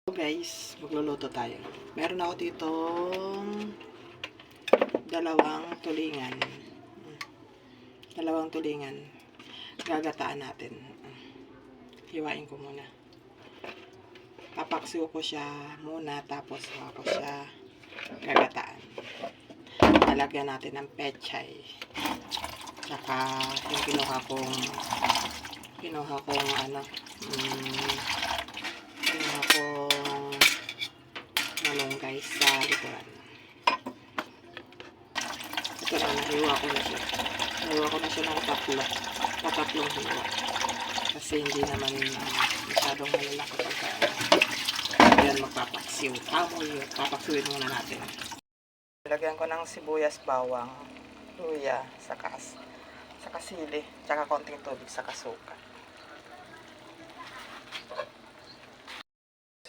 So guys, magluluto tayo. Meron ako ditong dalawang tulingan. Gagataan natin. Hiwain ko muna. Papaksiw ko siya muna, tapos ko siya gagataan. Lalagyan natin ng pechay. Tsaka yung kinuha kong malunggay sa likuran. Ito na, nahiwa ko na siya. Nahiwa ko na siya ng tatlong hiwa. Kasi hindi naman masyadong malala kapag yan magpapaksiw. Papaksiwin muna natin. Lagyan ko ng sibuyas, bawang, luya, saka sili, tsaka konting tubig, saka suka.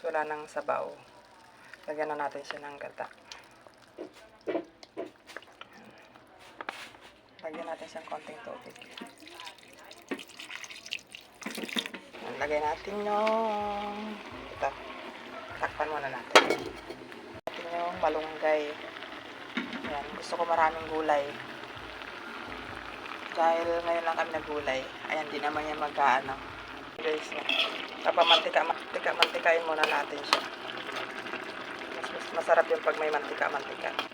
Wala nang sabaw. Lagyan na natin siya ng gata. Lagyan natin siyang konting tubig. Lagyan natin yung ito. Takpan muna natin. Natin yung malunggay. Yan. Gusto ko maraming gulay. Dahil ngayon lang kami nagulay. Ayan, di naman yan magkaano. Guys, mantikain muna natin siya. Mas masarap yung pag may mantika.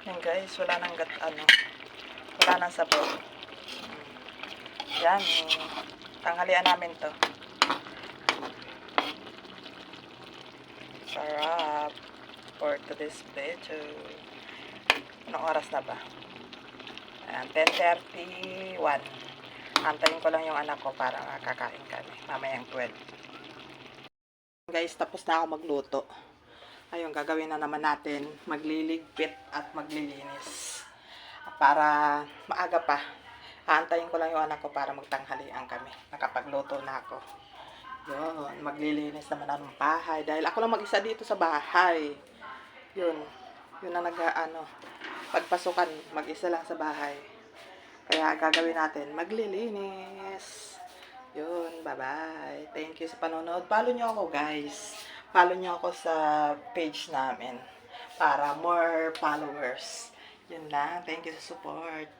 Yan guys, wala nang sabaw. Yan, tanghalian namin to. Sarap for today's video. Anong oras na ba? Ayan, 10:31. Antayin ko lang yung anak ko para kakain kami. Mamayang 12. Guys, tapos na ako magluto. Ayun, gagawin na naman natin. Magliligpit at maglilinis. Para maaga pa. Aantayin ko lang yung anak ko para magtanghalian kami. Nakapagluto na ako. Yun, maglilinis naman ako ng bahay. Dahil ako lang mag-isa dito sa bahay. Yun na pagpasukan, mag-isa lang sa bahay. Kaya gagawin natin, maglilinis. Yun, bye-bye. Thank you sa panonood. Follow nyo ako, guys. Follow nyo ako sa page namin para more followers. Yun lang. Thank you sa support.